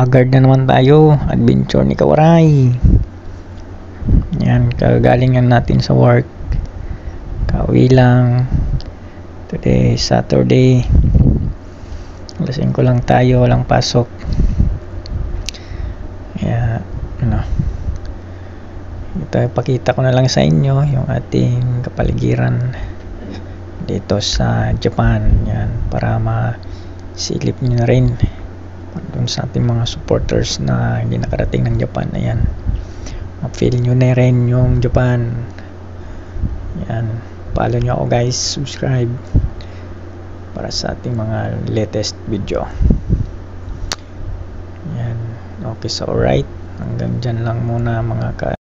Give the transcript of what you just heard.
haggard na naman tayo. Adventure ni Kawaray. Yan, kagalingan natin sa work. Kauwi lang. Today Saturday. Alas 5 lang tayo, walang pasok. Kaya ito, ipakita ko na lang sa inyo yung ating kapaligiran dito sa Japan. Yan, para masilip nyo na rin dun sa ating mga supporters na hindi nakarating ng Japan. Ayan, ma-feel nyo na rin yung Japan. Yan, follow nyo ako guys, subscribe para sa ating mga latest video. Yan, okay, so alright, hanggang dyan lang muna mga